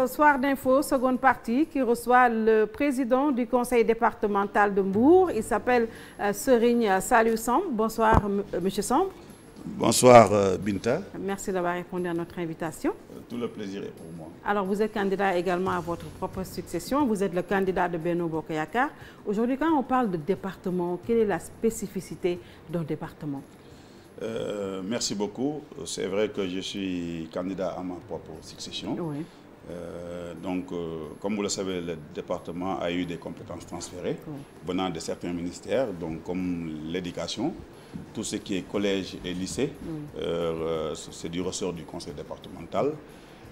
Soir d'info, seconde partie, qui reçoit le président du conseil départemental de Mbour. Il s'appelle Serigne Saliou Samb. Bonsoir, monsieur Samb. Bonsoir, Binta. Merci d'avoir répondu à notre invitation. Tout le plaisir est pour moi. Alors, vous êtes candidat également à votre propre succession. Vous êtes le candidat de Benno Bokk Yakaar. Aujourd'hui, quand on parle de département, quelle est la spécificité d'un département? Merci beaucoup. C'est vrai que je suis candidat à ma propre succession. Oui. Comme vous le savez, le département a eu des compétences transférées venant de certains ministères, donc comme l'éducation, tout ce qui est collège et lycée, c'est du ressort du conseil départemental.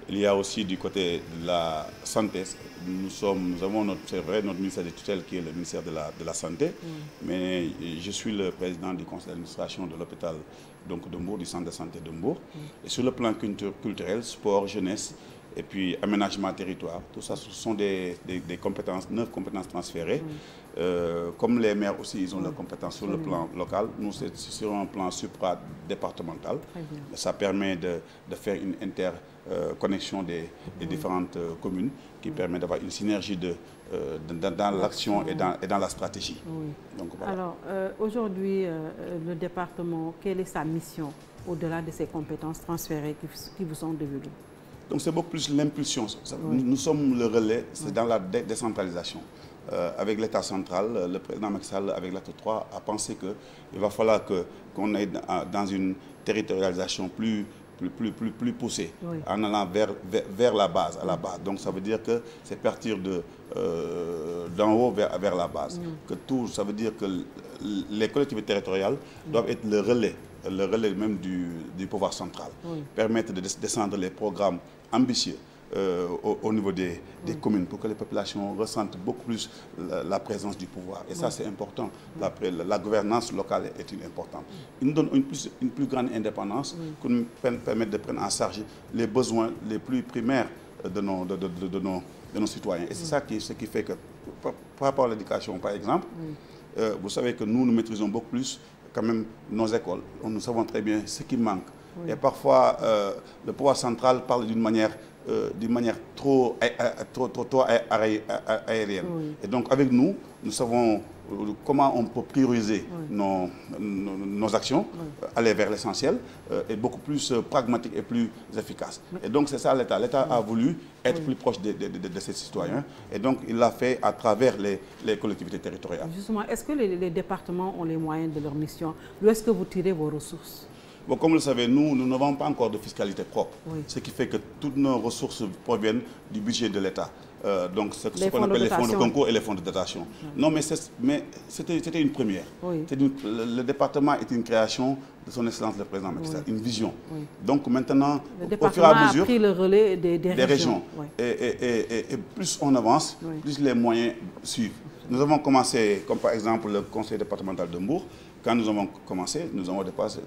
Il y a aussi du côté de la santé, nous avons notre ministère de tutelle qui est le ministère de la santé, mais je suis le président du conseil d'administration de l'hôpital de Mbour, du centre de santé de Mbour. Et sur le plan culturel, sport, jeunesse, et puis aménagement territoire, tout ça, ce sont des compétences, 9 compétences transférées. Comme les maires aussi, ils ont leurs compétences sur le plan local. Nous, c'est sur un plan supra-départemental. Ça permet de faire une interconnexion des différentes communes qui permet d'avoir une synergie dans l'action et dans la stratégie. Oui. Donc, voilà. Alors, aujourd'hui, le département, quelle est sa mission au-delà de ces compétences transférées qui vous sont devenues? Donc c'est beaucoup plus l'impulsion. Nous sommes le relais, c'est dans la décentralisation. Avec l'État central, le président Macky Sall, avec l'acte 3, a pensé qu'il va falloir qu'on aille dans une territorialisation plus poussée, en allant vers la base, à la base. Donc ça veut dire que c'est partir d'en haut vers la base. Ça veut dire que les collectivités territoriales doivent être le relais même du pouvoir central, permettre de descendre les programmes ambitieux au niveau des communes pour que les populations ressentent beaucoup plus la présence du pouvoir. Et ça, c'est important. La gouvernance locale est importante. Il nous donne une plus grande indépendance qui nous permet de prendre en charge les besoins les plus primaires de nos citoyens. Et c'est ça ce qui fait que, par rapport à l'éducation, par exemple, vous savez que nous maîtrisons beaucoup plus quand même nos écoles. Nous savons très bien ce qui manque. Et parfois, le pouvoir central parle d'une manière trop aérienne. Et donc, avec nous, nous savons comment on peut prioriser nos actions, aller vers l'essentiel, et beaucoup plus pragmatique et plus efficace. Et donc, c'est ça l'État. L'État a voulu être plus proche de ses citoyens. Et donc, il l'a fait à travers les collectivités territoriales. Justement, est-ce que les départements ont les moyens de leur mission? D'où est-ce que vous tirez vos ressources? Bon, comme vous le savez, nous n'avons pas encore de fiscalité propre, ce qui fait que toutes nos ressources proviennent du budget de l'État. Donc, ce qu'on appelle les fonds de concours et les fonds de dotation. Non, mais c'était une première. Le département est une création de son Excellence le Président Macky Sall, une vision. Donc maintenant, au fur et à mesure, a pris le relais des régions. Et plus on avance, plus les moyens suivent. Nous avons commencé, comme par exemple le conseil départemental de Mbour. Quand nous avons commencé,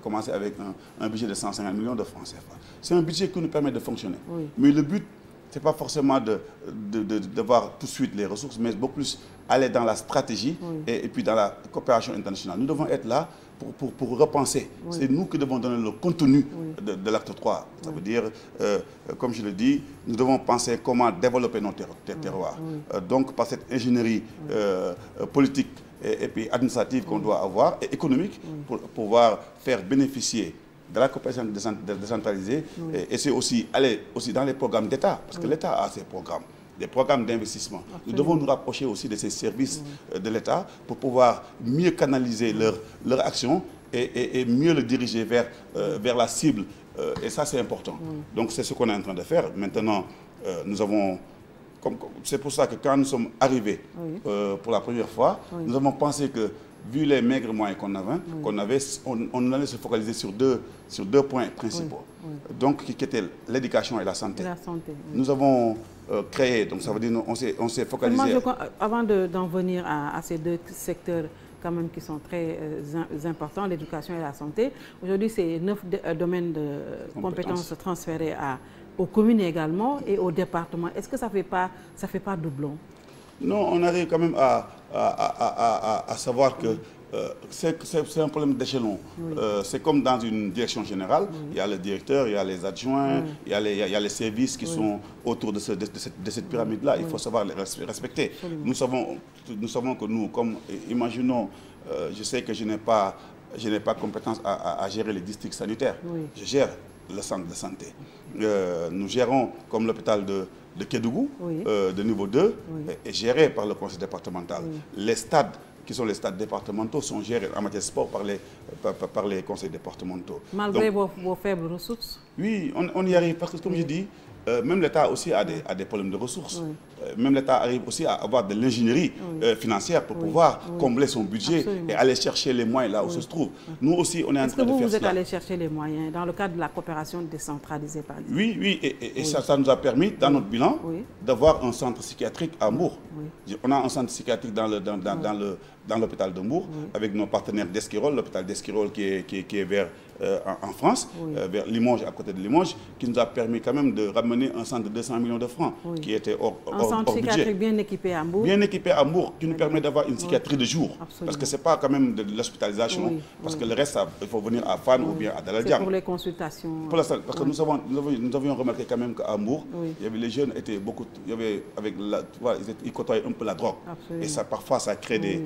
commencé avec un budget de 150 millions de francs CFA. C'est un budget qui nous permet de fonctionner. Mais le but, ce n'est pas forcément de voir tout de suite les ressources, mais beaucoup plus aller dans la stratégie et puis dans la coopération internationale. Nous devons être là pour repenser. C'est nous qui devons donner le contenu de l'acte 3. Ça veut dire, comme je le dis, nous devons penser comment développer nos terroirs. Donc, par cette ingénierie politique et puis administrative qu'on doit avoir, et économique, pour pouvoir faire bénéficier de la coopération décentralisée. Et c'est aussi aller dans les programmes d'État, parce que l'État a ses programmes, des programmes d'investissement. Nous devons nous rapprocher aussi de ces services de l'État pour pouvoir mieux canaliser leur action et mieux le diriger vers la cible. Et ça, c'est important. Donc, c'est ce qu'on est en train de faire. Maintenant, nous avons... C'est pour ça que quand nous sommes arrivés pour la première fois, nous avons pensé que, vu les maigres moyens qu'on avait, on allait se focaliser sur deux points principaux. Donc, qui étaient l'éducation et la santé. Nous avons créé, donc ça veut dire on s'est focalisé... Avant d'en venir à ces deux secteurs quand même qui sont très importants, l'éducation et la santé, aujourd'hui, c'est 9 domaines de compétences transférées aux communes également et aux départements. Est-ce que ça fait pas doublon? Non, on arrive quand même à savoir que c'est un problème d'échelon. Oui. C'est comme dans une direction générale, oui. Il y a le directeur, il y a les adjoints, oui. il y a les services qui oui. sont autour de cette pyramide-là. Oui. Il faut savoir les respecter. Nous savons que nous, comme, imaginons, je sais que je n'ai pas compétence à gérer les districts sanitaires. Oui. Je gère le centre de santé. Nous gérons, comme l'hôpital de Kédougou, oui. De niveau 2, oui. est géré par le conseil départemental. Oui. Les stades qui sont les stades départementaux sont gérés en matière de sport par les conseils départementaux. Malgré vos faibles ressources? Oui, on y arrive parce que, comme je dis, même l'État aussi a des problèmes de ressources. Oui. Même l'État arrive aussi à avoir de l'ingénierie oui. Financière pour oui. pouvoir oui. combler son budget Absolument. Et aller chercher les moyens là où oui. se trouve. Nous aussi, on est en train de faire cela. Est-ce que vous êtes allé chercher les moyens dans le cadre de la coopération décentralisée par exemple? Oui, oui, et oui. Ça nous a permis, dans oui. notre bilan, oui. d'avoir un centre psychiatrique à Mbour. Oui. On a un centre psychiatrique dans l'hôpital de Mbour, oui. avec nos partenaires d'Esquirol, l'hôpital d'Esquirol qui est vers en France, oui. Vers Limoges, à côté de Limoges, qui nous a permis quand même de ramener un centre de 200 millions de francs, oui. qui était hors centre psychiatrique bien équipé à Mbour. Bien équipé à Mbour, qui nous permet d'avoir une psychiatrie de jour. Absolument. Parce que ce n'est pas quand même de l'hospitalisation, oui. parce que le reste, il faut venir à Fan ou bien à Daladiam. C'est pour les consultations. Parce que nous avions remarqué quand même qu'à Mbour, il y avait les jeunes étaient beaucoup, il y avait avec ils côtoyaient un peu la drogue. Absolument. Et ça, parfois, ça crée des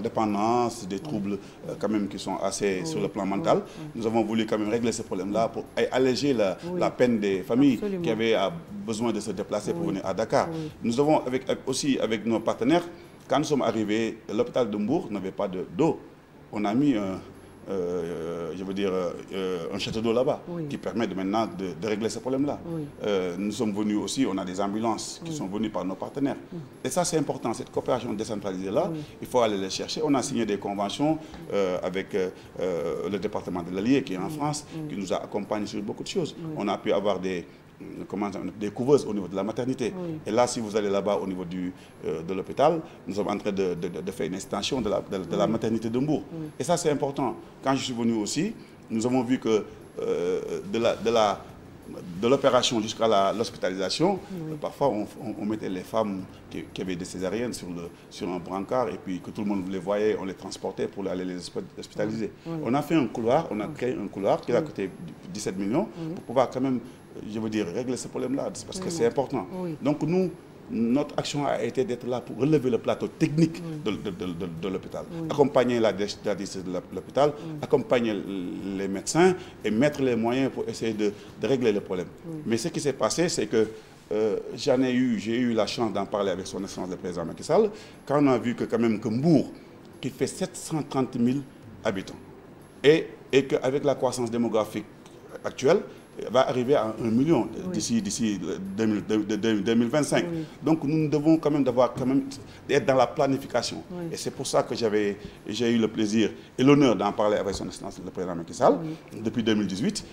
dépendances, des troubles quand même qui sont assez sur le plan mental. Nous avons voulu quand même régler ce problème-là pour alléger la peine des familles Absolument. Qui avaient besoin de se déplacer pour venir à Dakar. Nous avons aussi avec nos partenaires, quand nous sommes arrivés, l'hôpital de Mbour n'avait pas d'eau. On a mis un château d'eau là-bas qui permet maintenant de régler ce problème-là. Nous sommes venus aussi, on a des ambulances qui sont venues par nos partenaires. Et ça, c'est important, cette coopération décentralisée-là, il faut aller les chercher. On a signé des conventions avec le département de l'Allier qui est en France, qui nous a accompagnés sur beaucoup de choses. On a pu avoir des couveuses au niveau de la maternité. Et là, si vous allez là-bas au niveau de l'hôpital, nous sommes en train de faire une extension de la maternité de Mbour. Et ça, c'est important. Quand je suis venu aussi, nous avons vu que de l'opération jusqu'à l'hospitalisation, parfois on mettait les femmes qui avaient des césariennes sur un brancard et puis que tout le monde les voyait, on les transportait pour aller les hospitaliser. On a fait un couloir, on a créé un couloir qui a coûté 17 millions pour pouvoir quand même, je veux dire, régler ce problème-là, parce que c'est important. Donc notre action a été d'être là pour relever le plateau technique de l'hôpital, accompagner la direction de l'hôpital, accompagner les médecins et mettre les moyens pour essayer de régler le problème. Mais ce qui s'est passé, c'est que j'ai eu la chance d'en parler avec son excellence le président Macky Sall, quand on a vu que quand même que Mbour, qui fait 730 000 habitants, et qu'avec la croissance démographique actuelle, va arriver à 1 million d'ici 2025. Donc nous devons quand même être dans la planification. Et c'est pour ça que j'ai eu le plaisir et l'honneur d'en parler avec son excellence le président Macky Sall depuis 2018.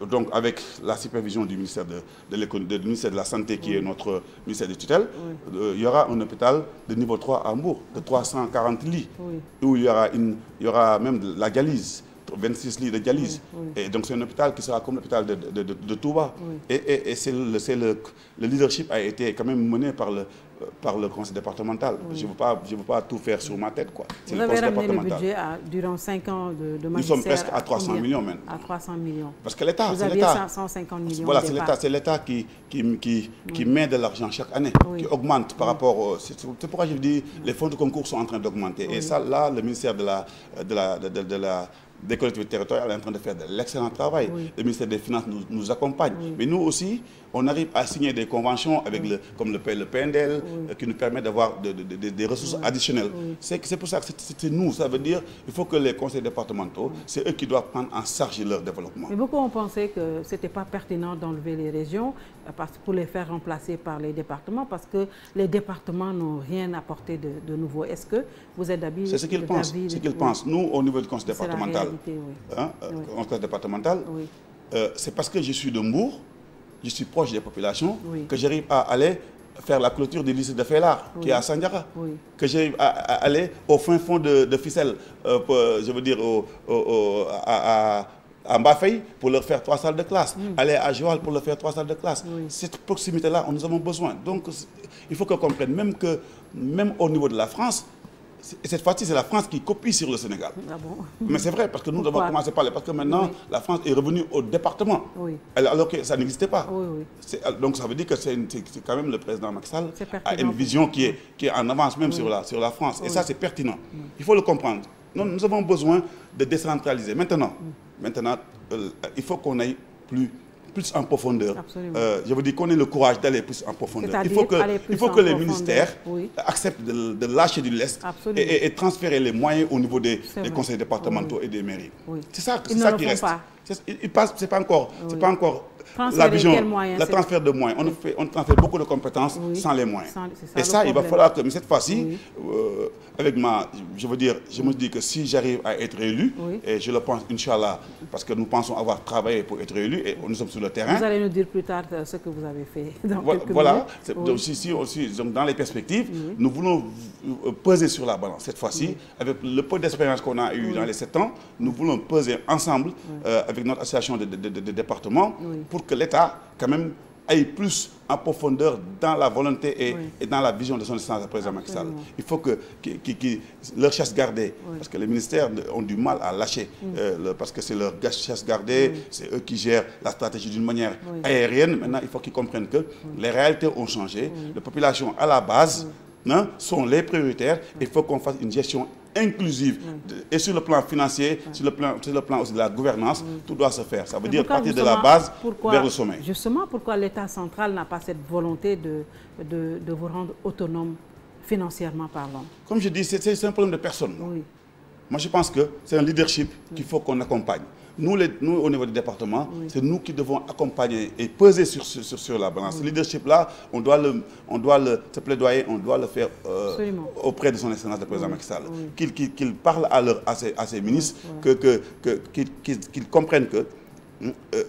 Donc avec la supervision du ministère de la Santé qui est notre ministère de tutelle, il y aura un hôpital de niveau 3 à Mbour, de 340 lits, où il y aura même de la dialyse. 26 lits de dialyse. Et donc c'est un hôpital qui sera comme l'hôpital de Touba. Et le leadership a été quand même mené par le conseil départemental. Je ne veux pas tout faire sur ma tête, quoi. Vous avez ramené le budget durant 5 ans de magistère. Nous sommes presque à 300 millions maintenant. À 300 millions. Parce que l'État, vous aviez 150 millions. Voilà, c'est l'État qui met de l'argent chaque année, qui augmente par rapport. C'est pourquoi je dis les fonds de concours sont en train d'augmenter. Et ça, là, le ministère des collectivités territoriales est en train de faire de l'excellent travail. Le ministère des Finances nous accompagne. Mais nous aussi, on arrive à signer des conventions avec comme le PNDL qui nous permet d'avoir des ressources additionnelles. C'est pour ça que c'est nous. Ça veut dire qu'il faut que les conseils départementaux, c'est eux qui doivent prendre en charge leur développement. Mais beaucoup ont pensé que ce n'était pas pertinent d'enlever les régions pour les faire remplacer par les départements parce que les départements n'ont rien apporté de nouveau. Est-ce que vous êtes d'avis? C'est ce qu'ils pensent. C'est ce qu'ils pensent. Nous, au niveau du conseil départemental, c'est parce que je suis de Mbour, je suis proche des populations, que j'arrive à aller faire la clôture du lycée de Fellard, qui est à Sandiara, que j'arrive à aller au fin fond de Ficelle, je veux dire à Mbafay pour leur faire 3 salles de classe, aller à Joal pour leur faire 3 salles de classe. Cette proximité-là, nous avons besoin. Donc il faut qu'on comprenne même au niveau de la France, Et cette fois-ci, c'est la France qui copie sur le Sénégal. Ah bon? Mais c'est vrai, parce que nous avons commencé par là. Parce que maintenant, la France est revenue au département. Alors que ça n'existait pas. Donc ça veut dire que c'est quand même le président Macky Sall a une vision qui est en avance même sur la France. Et ça, c'est pertinent. Il faut le comprendre. Nous avons besoin de décentraliser. Maintenant, il faut qu'on aille plus en profondeur. Je veux dire qu'on ait le courage d'aller plus en profondeur. Il faut que les ministères acceptent de lâcher du lest et transférer les moyens au niveau des conseils départementaux et des mairies. C'est ça qui reste. C'est pas encore la vision, le transfert de moyens. On transfère beaucoup de compétences sans les moyens. Et ça, il va falloir que, mais cette fois-ci, avec je me dis que si j'arrive à être élu, et je le pense, Inch'Allah, parce que nous pensons avoir travaillé pour être élu et nous sommes sur le terrain. Vous allez nous dire plus tard ce que vous avez fait dans quelques voilà. Donc, dans les perspectives, nous voulons peser sur la balance. Cette fois-ci, avec le peu d'expérience qu'on a eu dans les 7 ans, nous voulons peser ensemble avec notre association de départements pour que l'État, quand même, aille plus en profondeur dans la volonté et dans la vision de son excellence, le président Macky Sall. Il faut que leur chasse gardée, parce que les ministères ont du mal à lâcher, parce que c'est leur chasse gardée, c'est eux qui gèrent la stratégie d'une manière aérienne. Maintenant, il faut qu'ils comprennent que les réalités ont changé. Les populations à la base sont les prioritaires. Il faut qu'on fasse une gestion inclusive et sur le plan financier, sur le plan aussi de la gouvernance, tout doit se faire. Ça veut dire partir de la base vers le sommet. Justement, pourquoi l'État central n'a pas cette volonté de vous rendre autonome financièrement parlant? Comme je dis, c'est un problème de personne. Moi, je pense que c'est un leadership qu'il faut qu'on accompagne. Nous, au niveau du département, c'est nous qui devons accompagner et peser sur la balance. Ce leadership-là, on doit ce plaidoyer, on doit le faire auprès de son excellence, le président Macky Sall. Qu'il parle à ses ministres, qu'ils comprennent que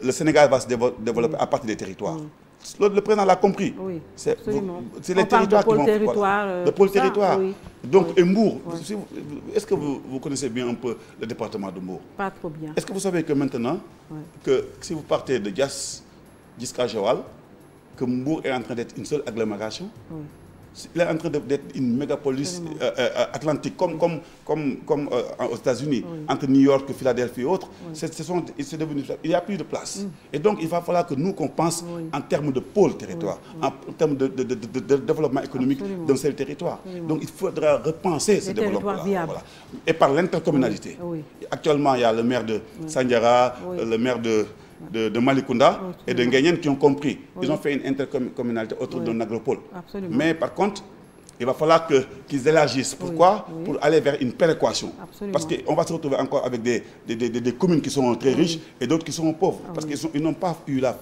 le Sénégal va se développer à partir des territoires. Le président l'a compris. C'est les territoires qui vont... Le pôle territoire. Donc, Mbour, est-ce que vous connaissez bien un peu le département de Mbour? Pas trop bien. Est-ce que vous savez que maintenant, que si vous partez de Diass jusqu'à Joal, que Mbour est en train d'être une seule agglomération? Il est en train d'être une mégapolis atlantique, comme aux États-Unis, entre New York, Philadelphie et autres. C'est devenu, il n'y a plus de place. Et donc, il va falloir que nous, qu'on pense en termes de pôle territoire, en termes de développement économique d'un seul territoire. Donc, il faudra repenser ce développement-là. Et par l'intercommunalité. Actuellement, il y a le maire de Sandiara, le maire de Malicounda et de Nguyen qui ont compris. Ils ont fait une intercommunalité autour d'un agropole. Mais par contre, il va falloir qu'ils élargissent. Pourquoi? Pour aller vers une péréquation. Parce qu'on va se retrouver encore avec des communes qui sont très riches et d'autres qui sont pauvres. Parce qu'ils n'ont pas eu la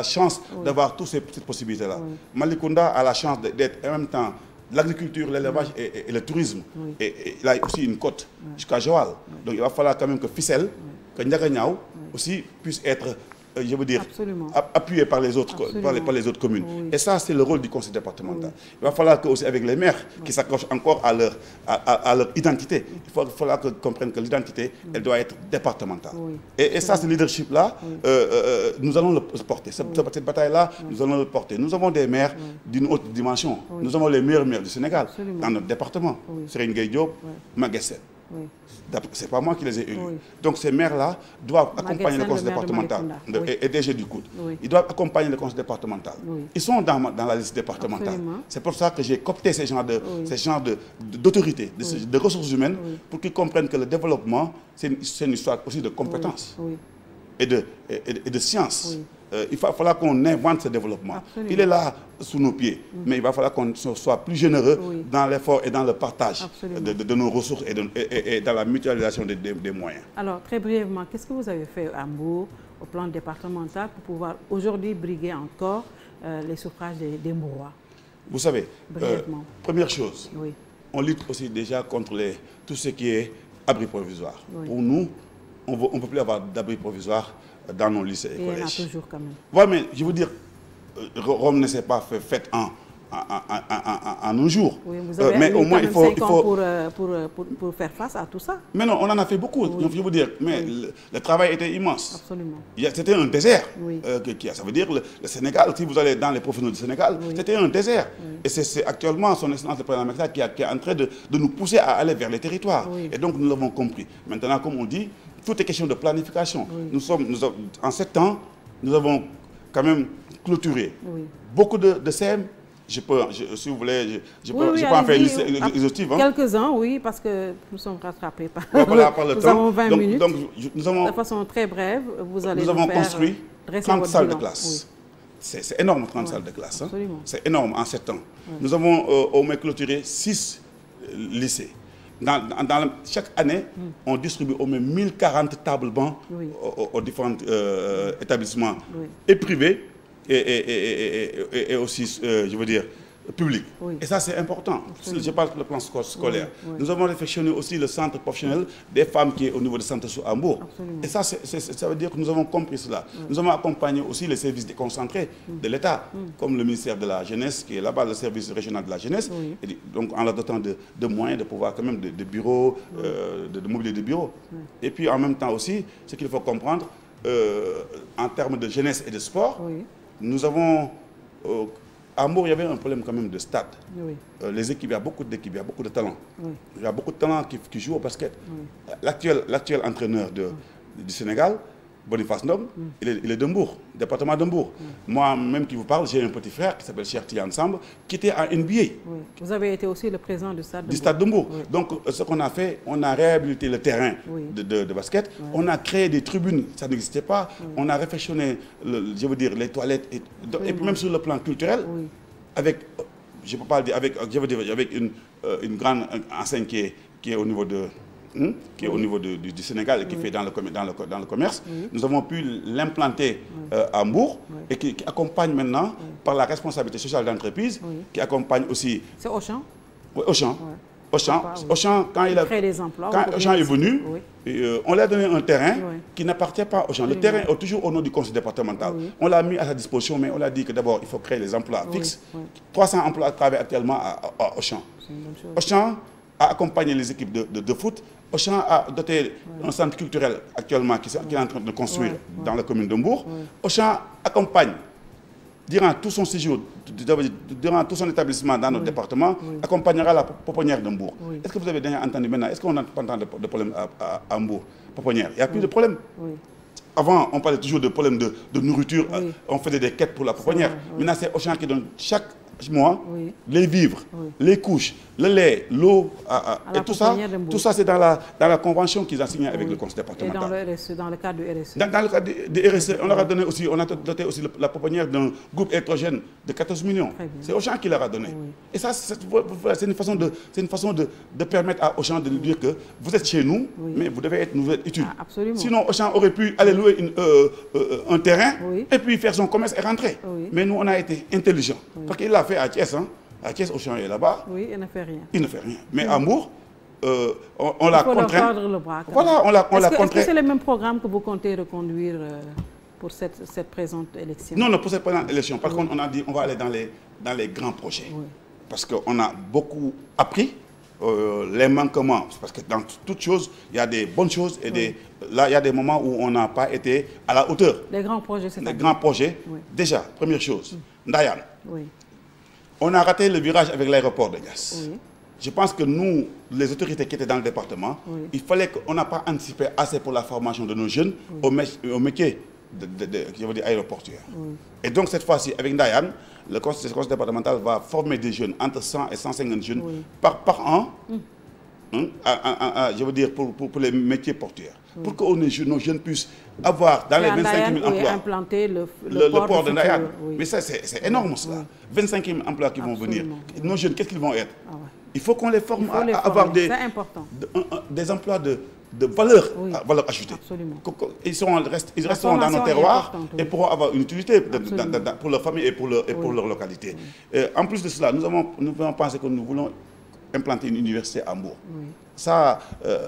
chance d'avoir toutes ces possibilités-là. Malicounda a la chance d'être en même temps l'agriculture, l'élevage et le tourisme. Et il a aussi une côte jusqu'à Joal. Donc il va falloir quand même que Fissel, que Ndiaganiao aussi puisse être, je veux dire, appuyé par les autres, par les autres communes. Et ça, c'est le rôle du conseil départemental. Il va falloir que, aussi avec les maires qui s'accrochent encore à leur identité, il va falloir qu'ils comprennent que l'identité, elle doit être départementale. Et ça, ce leadership-là, nous allons le porter. Cette bataille-là, nous allons le porter. Nous avons des maires d'une autre dimension. Nous avons les meilleurs maires du Sénégal dans notre département. Serigne Gueye Diop, Maguette. Ce n'est pas moi qui les ai élus. Donc ces maires-là doivent accompagner le conseil départemental et DG du COUD. Ils doivent accompagner le conseil départemental. Ils sont dans la liste départementale. C'est pour ça que j'ai coopté ces genres d'autorité, de ressources humaines, pour qu'ils comprennent que le développement, c'est une histoire aussi de compétences et de sciences. Il va falloir qu'on invente ce développement. Il est là sous nos pieds, mais il va falloir qu'on soit plus généreux dans l'effort et dans le partage de nos ressources et dans la mutualisation des moyens. Alors, très brièvement, qu'est-ce que vous avez fait à Mbour au plan départemental pour pouvoir aujourd'hui briguer encore les suffrages des Mbourois? Vous savez, première chose, on lutte aussi déjà contre tout ce qui est abri provisoire. Pour nous, on ne peut plus avoir d'abri provisoire dans nos lycées et collèges. Il y en a toujours quand même. Oui, mais je veux dire, Rome ne s'est pas fait en en un jour. Oui, vous avez mais au moins, il faut... 5 ans pour faire face à tout ça. Mais non, on en a fait beaucoup, Oui. je veux vous dire. Mais le travail était immense. Absolument. C'était un désert. Oui. Ça veut dire le Sénégal, si vous allez dans les professionnels du Sénégal, c'était un désert. Oui. Et c'est actuellement son excellence le président Macky Sall qui est en train de nous pousser à aller vers les territoires. Oui. Et donc, nous l'avons compris. Maintenant, comme on dit, tout est question de planification. Oui. En 7 ans, nous avons quand même clôturé beaucoup de CM. Si vous voulez, je peux en faire une liste exhaustive. Quelques-uns, oui, parce que nous sommes rattrapés par, par le temps. Nous avons 20 minutes. Donc, nous avons, de façon très brève, vous allez nous avons construit 30 salles de classe. Oui. C'est énorme, 30 salles de classe. Hein. C'est énorme en 7 ans. Oui. Nous avons au moins clôturé 6 lycées. Chaque année, on distribue au moins 1040 tables bancs aux différents établissements et privés. Et aussi, je veux dire, public. Oui. Et ça, c'est important. Absolument. Je parle pour le plan scolaire. Oui. Nous avons réfectionné aussi le centre professionnel des femmes qui est au niveau du centre sous Hambourg. Absolument. Et ça, ça veut dire que nous avons compris cela. Oui. Nous avons accompagné aussi les services déconcentrés de l'État, comme le ministère de la Jeunesse, qui est là-bas, le service régional de la jeunesse. Oui. Et donc, en leur dotant de moyens, de pouvoir quand même de bureaux, de mobilier de bureaux. Oui. Et puis, en même temps aussi, ce qu'il faut comprendre, en termes de jeunesse et de sport, nous avons... à Hambourg, il y avait un problème quand même de stade. Oui. Les équipes, il y a beaucoup d'équipes, il y a beaucoup de talents. Oui. Il y a beaucoup de talents qui jouent au basket. Oui. L'actuel entraîneur du Sénégal, Boniface Ndom, il est de Mbour, département de Mbour. Moi, même qui vous parle, j'ai un petit frère qui s'appelle Cheikh Tidiane Samb, qui était en NBA. Oui. Vous avez été aussi le président du stade de Mbour. Oui. Donc, ce qu'on a fait, on a réhabilité le terrain de basket. Oui. On a créé des tribunes, ça n'existait pas. Oui. On a réfectionné, je veux dire, les toilettes. Et puis même sur le plan culturel, avec, je peux pas dire, avec une grande enseigne qui est au niveau de... qui est au niveau du Sénégal et qui fait dans le commerce. Nous avons pu l'implanter à Hambourg et qui accompagne maintenant par la responsabilité sociale d'entreprise, qui accompagne aussi... C'est Auchan? Oui, Auchan. Auchan, quand Auchan est venu, on lui a donné un terrain qui n'appartient pas à Auchan. Le terrain est toujours au nom du conseil départemental. On l'a mis à sa disposition, mais on l'a dit que d'abord, il faut créer les emplois fixes. 300 emplois travaillent actuellement à Auchan. Auchan a accompagné les équipes de foot. Auchan a doté un centre culturel actuellement qui est en train de construire dans la commune de Mbour. Auchan accompagne, durant tout son séjour, durant tout son établissement dans notre département, accompagnera la pouponnière de Mbour. Est-ce que vous avez déjà entendu maintenant? Est-ce qu'on n'a pas entendu de problème à Mbour, pouponnière? Il n'y a plus de problème. Avant, on parlait toujours de problèmes de nourriture. On faisait des quêtes pour la pouponnière. Maintenant, c'est Auchan qui donne chaque mois les vivres, les couches, le lait, l'eau, et tout ça c'est dans la convention qu'ils ont signée avec le conseil départemental. Et dans le cadre du RSE. Dans le cadre du RSE, on leur a donné aussi, on a doté aussi la pouponnière d'un groupe électrogène de 14 millions. C'est Auchan qui leur a donné. Et ça, c'est une façon de permettre à Auchan de nous dire que vous êtes chez nous, mais vous devez être utile. Sinon, Auchan aurait pu aller louer un terrain et puis faire son commerce et rentrer. Mais nous, on a été intelligents. Parce qu'il l'a fait à Thiès. À Thiès, Auchan est là-bas. Oui, il ne fait rien. Il ne fait rien. Mais à Hambourg, on l'a contraint. Voilà, on l'a contraint. Est-ce que c'est le même programme que vous comptez reconduire pour cette présente élection? Non, pour cette présente élection. Par contre, on a dit qu'on va aller dans les grands projets. Parce qu'on a beaucoup appris. Les manquements, parce que dans toutes choses, il y a des bonnes choses et là, il y a des moments où on n'a pas été à la hauteur. Les grands projets, c'est les grands projets. Déjà, première chose, Ndayane. On a raté le virage avec l'aéroport de Niass. Je pense que nous, les autorités qui étaient dans le département, il fallait qu'on n'a pas anticipé assez pour la formation de nos jeunes au métier je veux dire, aéroportuaire. Et donc, cette fois-ci, avec Ndayane, le conseil départemental va former des jeunes, entre 100 et 150 jeunes par an, je veux dire, pour les métiers portuaires. Pour que nos jeunes puissent avoir dans les 25 000 emplois implanter le port de Ndayane. Mais ça, c'est énorme, cela. 25 000 emplois qui vont venir. Nos jeunes, qu'est-ce qu'ils vont être? Il faut qu'on les forme à avoir des emplois de valeur ajoutée. Ils resteront dans nos terroirs et pourront avoir une utilité pour leur famille et pour leur localité. En plus de cela, nous avons pensé que nous voulons implanter une université à Hambourg. Ça,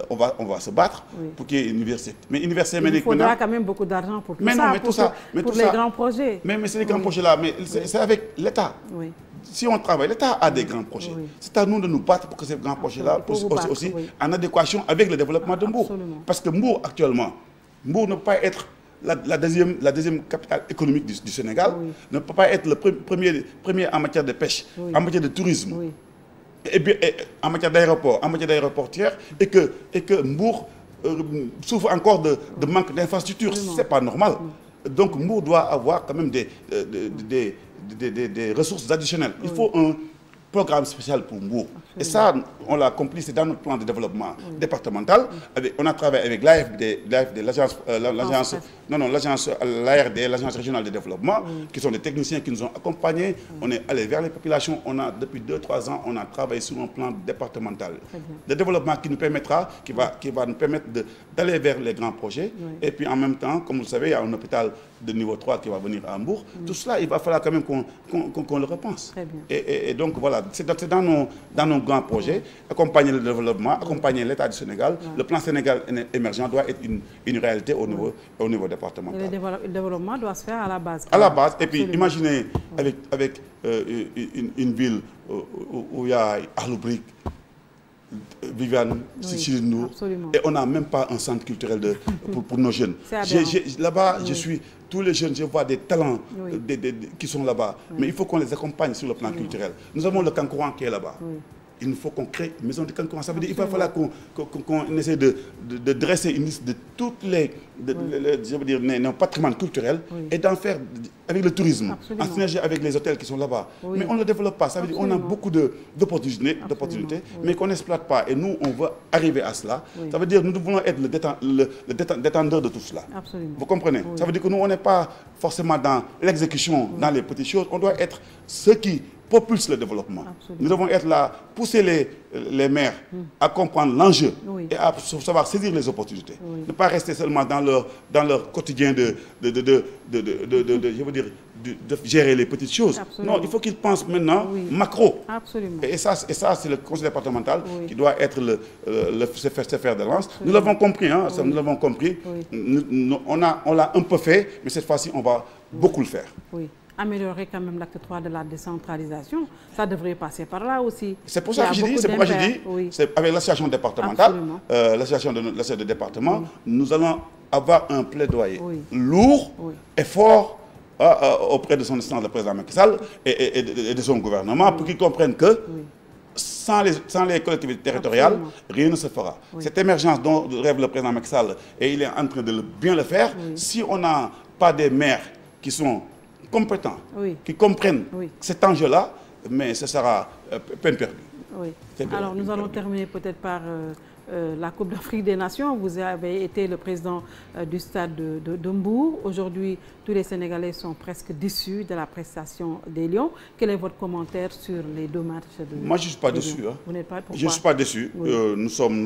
on va se battre pour qu'il y ait une université. Mais il faudra quand même beaucoup d'argent pour tout ça, pour les grands projets. Mais c'est les grands projets là, mais c'est avec l'État. si on travaille, l'État a des grands projets. Oui. C'est à nous de nous battre pour que ces grands projets-là puissent aussi en adéquation avec le développement de Mbour. Parce que Mbour, actuellement, Mbour ne peut pas être la deuxième capitale économique du Sénégal, ne peut pas être le premier en matière de pêche, en matière de tourisme, et bien, en matière d'aéroport, en matière d'aéroportière, et que Mbour souffre encore de manque d'infrastructures. Ce n'est pas normal. Donc Mbour doit avoir quand même des ressources additionnelles. Il faut un programme spécial pour Mbour. Et ça, on l'a accompli, c'est dans notre plan de développement départemental. On a travaillé avec l'ARD, l'agence régionale de développement, qui sont des techniciens qui nous ont accompagnés. On est allé vers les populations. Depuis 2-3 ans, on a travaillé sur un plan départemental de développement qui nous permettra, qui va nous permettre d'aller vers les grands projets. Et puis en même temps, comme vous le savez, il y a un hôpital de niveau 3 qui va venir à Mbour. Tout cela, il va falloir quand même qu'on le repense. Et donc voilà, c'est dans nos grands projets, accompagner le développement, accompagner l'État du Sénégal. Le plan Sénégal émergent doit être une réalité au niveau départemental. Et le développement doit se faire à la base. À la base. Et puis imaginez avec une ville où il y a Arloubrik, Viviane, Sicile-Nour, et on n'a même pas un centre culturel pour nos jeunes. Là-bas, je suis, tous les jeunes, je vois des talents qui sont là-bas, mais il faut qu'on les accompagne sur le plan culturel. Nous avons le Cancouran qui est là-bas. Il faut qu'on crée une maison de Cancouran. Ça veut dire qu'il va falloir qu'on essaie de dresser une liste de toutes nos patrimoines culturels et d'en faire avec le tourisme, en synergie avec les hôtels qui sont là-bas. Mais on ne le développe pas. Ça veut dire qu'on a beaucoup d'opportunités, mais qu'on n'exploite pas. Et nous, on veut arriver à cela. Ça veut dire que nous devons être le détendeur de tout cela. Vous comprenez? Ça veut dire que nous, on n'est pas forcément dans l'exécution, dans les petites choses. On doit être ceux qui propulse le développement. Nous devons être là, pousser les maires à comprendre l'enjeu et à savoir saisir les opportunités. Ne pas rester seulement dans leur quotidien de gérer les petites choses. Non, il faut qu'ils pensent maintenant macro. Et ça, c'est le conseil départemental qui doit être ce fer de lance. Nous l'avons compris, hein, nous l'avons compris. On l'a un peu fait, mais cette fois-ci, on va beaucoup le faire. Améliorer quand même l'acte 3 de la décentralisation, ça devrait passer par là aussi. C'est pour ça que je dis, c'est avec l'association départementale, l'association de département, nous allons avoir un plaidoyer lourd et fort auprès de son excellence le président Macky Sall et de son gouvernement pour qu'ils comprennent que sans les collectivités territoriales, rien ne se fera. Cette émergence dont rêve le président Macky Sall, et il est en train de bien le faire, si on n'a pas des maires qui sont compétents, qui comprennent cet enjeu-là, mais ce sera peine perdue. Alors nous allons terminer peut-être par la Coupe d'Afrique des Nations. Vous avez été le président du stade de Mbour. Aujourd'hui, tous les Sénégalais sont presque déçus de la prestation des Lions. Quel est votre commentaire sur les 2 matchs Moi, je ne suis pas déçu. Hein. Vous n'êtes pas? Je ne suis pas déçu.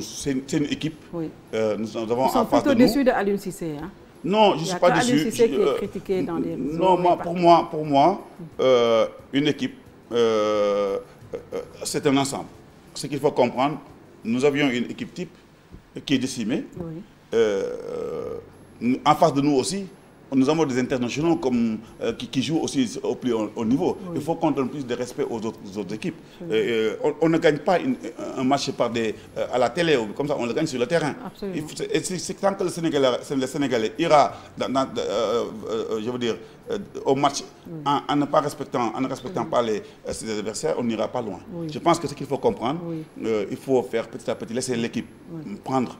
C'est une équipe. Nous avons en face de nous. Déçus de Aliou Cissé. Hein? Non, je ne suis pas déçu. Aliou Cissé qui est critiqué dans les... Non, pour moi, une équipe, c'est un ensemble. Ce qu'il faut comprendre, nous avions une équipe type qui est décimée. En face de nous aussi, nous avons des internationaux qui jouent aussi au plus haut niveau. Il faut qu'on donne plus de respect aux autres équipes. On ne gagne pas un match à la télé, comme ça, on le gagne sur le terrain. C'est tant que le Sénégalais ira je veux dire, au match en ne respectant pas ses adversaires, on n'ira pas loin. Je pense que ce qu'il faut comprendre, il faut faire petit à petit, laisser l'équipe prendre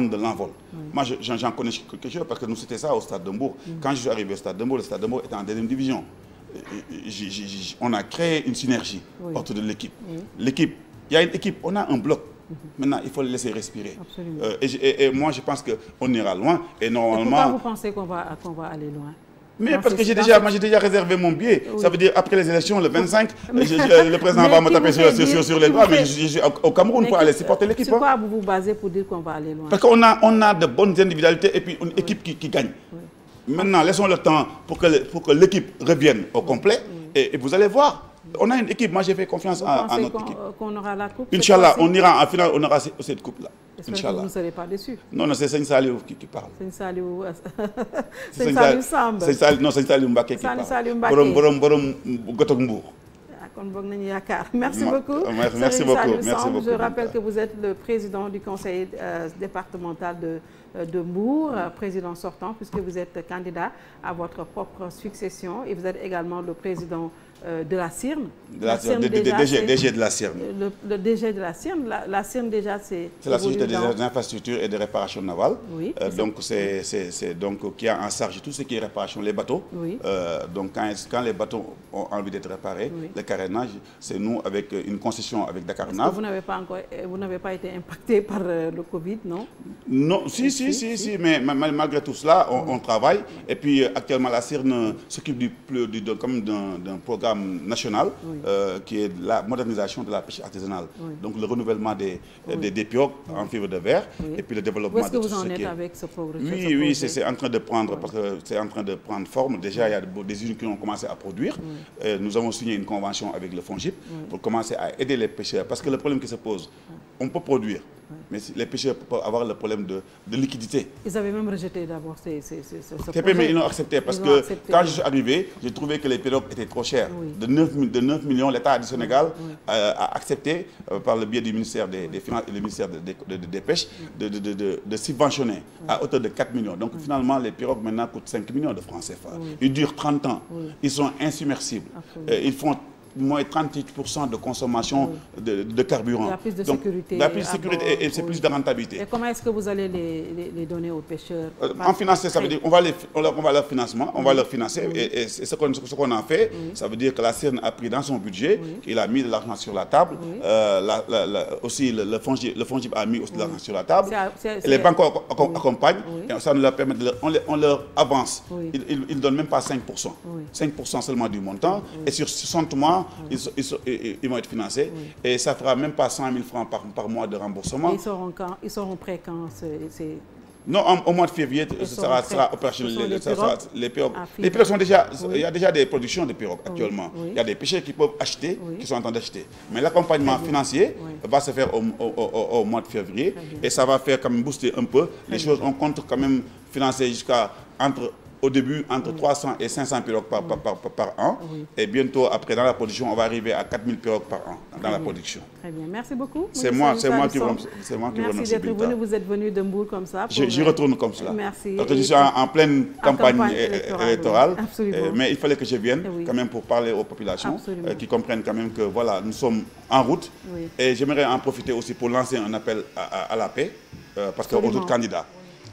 de l'envol. Moi, j'en connais quelque chose parce que nous, c'était ça au Stade de Mbour. Quand je suis arrivé au Stade de Mbour, le Stade de Mbour était en 2e division. On a créé une synergie autour de l'équipe. L'équipe, il y a une équipe, on a un bloc. Maintenant, il faut le laisser respirer. Et moi, je pense qu'on ira loin. Et normalement... Pourquoi vous pensez qu'on va aller loin? Mais parce que j'ai déjà réservé mon billet. Ça veut dire après les élections, le 25, le président va me taper sur les doigts, mais je suis au Cameroun pour aller supporter l'équipe. Sur quoi vous vous basez pour dire qu'on va aller loin? Parce qu'on a de bonnes individualités et puis une équipe qui gagne. Maintenant, laissons le temps pour que l'équipe revienne au complet et vous allez voir. On a une équipe, moi j'ai fait confiance à notre équipe. Qu'on aura la coupe? Inch'Allah, on ira en finale, on aura cette coupe-là. J'espère que vous ne serez pas déçus. Non, c'est Seigne Saliou qui parle. Seigne Saliou Samb. Non, Seigne Saliou Mbacké qui parle. Borom Gotok Mbour. kon boog nañu yaakaar. Merci beaucoup. Merci beaucoup. Je rappelle que vous êtes le président du conseil départemental de Mbour, président sortant, puisque vous êtes candidat à votre propre succession, et vous êtes également le président de la CIRN. DG de la CIRN. Le DG de la CIRN. La CIRN déjà c'est la Société des infrastructures et de réparation navale. Oui. Donc c'est donc qui a en charge tout ce qui est réparation, les bateaux. Oui. Donc quand les bateaux ont envie d'être réparés, le carénage, c'est nous avec une concession avec Dakar Nav. Vous n'avez pas été impacté par le Covid, non? Non, si, mais malgré tout cela, on travaille. Et puis actuellement, la CIRN s'occupe d'un programme national qui est la modernisation de la pêche artisanale. Donc le renouvellement des pirogues en fibre de verre et puis le développement de tout ce qui est... Où est-ce que vous en êtes avec ce programme? Oui, c'est en train de prendre, parce que c'est en train de prendre forme. Déjà, il y a des usines qui ont commencé à produire. Nous avons signé une convention avec le FONGIP pour commencer à aider les pêcheurs. Parce que le problème qui se pose, on peut produire, mais les pêcheurs peuvent avoir le problème de liquidité. Ils avaient même rejeté d'abord ce projet. Mais ils l'ont accepté parce que quand je suis arrivé, j'ai trouvé que les pirogues étaient trop chères. De 9 millions, l'État du Sénégal a accepté, par le biais du ministère des Finances et du ministère des Pêches, de subventionner à hauteur de 4 millions. Donc finalement, les pirogues maintenant coûtent 5 millions de francs CFA. Ils durent 30 ans. Ils sont insubmersibles. Ils font moins 38% de consommation de carburant. Il y a plus de sécurité. Il y a plus de sécurité et c'est plus de rentabilité. Et comment est-ce que vous allez les donner aux pêcheurs? En financer, ça veut dire on va leur financement, on va leur financer. Et ce qu'on a fait, ça veut dire que la CIRN a pris dans son budget, il a mis de l'argent sur la table. Aussi, le FONGIP a mis aussi de l'argent sur la table. Et les banques accompagnent. Et ça nous leur permet on leur avance. Ils ne donnent même pas 5%. 5% seulement du montant. Et sur 60 mois, ils vont être financés et ça fera même pas 100 000 francs par mois de remboursement. Et ils seront prêts quand Non, au mois de février, ça sera opérationnel. Les pirogues sont déjà... Il y a déjà des productions de pirogues actuellement. Il y a des pêcheurs qui peuvent acheter, qui sont en train d'acheter. Mais l'accompagnement financier va se faire au mois de février et ça va faire quand même booster un peu les choses. On compte quand même financer jusqu'à au début, entre 300 et 500 pirogues par an. Et bientôt, après, dans la production, on va arriver à 4000 pirogues par an dans la production. Très bien. Merci beaucoup. C'est moi qui vous remercie. Merci d'être venu. Vous êtes venu de Mbour comme ça. J'y retourne comme cela. Merci. Parce que je suis en pleine campagne électorale. Mais il fallait que je vienne quand même pour parler aux populations qui comprennent quand même que voilà, nous sommes en route. Et j'aimerais en profiter aussi pour lancer un appel à la paix parce qu'aux autres candidats.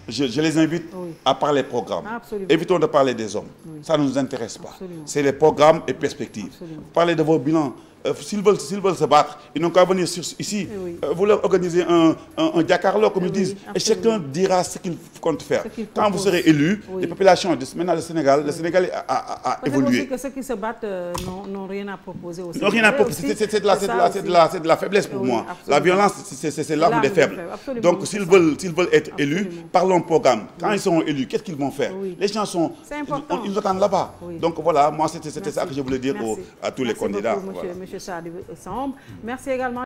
Je les invite à parler programmes. Évitons de parler des hommes. Ça ne nous intéresse pas. C'est les programmes et perspectives. Parlez de vos bilans. S'ils veulent se battre, ils n'ont qu'à venir ici. Vous leur organisez un Diakarlo, comme ils disent. Et chacun dira ce qu'il compte faire. Quand vous serez élu, les populations, maintenant le Sénégal a évolué. Aussi que ceux qui se battent n'ont rien à proposer aussi. N'ont rien à proposer. C'est de la faiblesse pour moi. La violence, c'est l'arme des faibles. Donc s'ils veulent être élus, parlons programme. Quand ils seront élus, qu'est-ce qu'ils vont faire? Les gens ils nous attendent là-bas. Donc voilà, moi c'était ça que je voulais dire à tous les candidats. Monsieur Sadibou Samb. Merci également.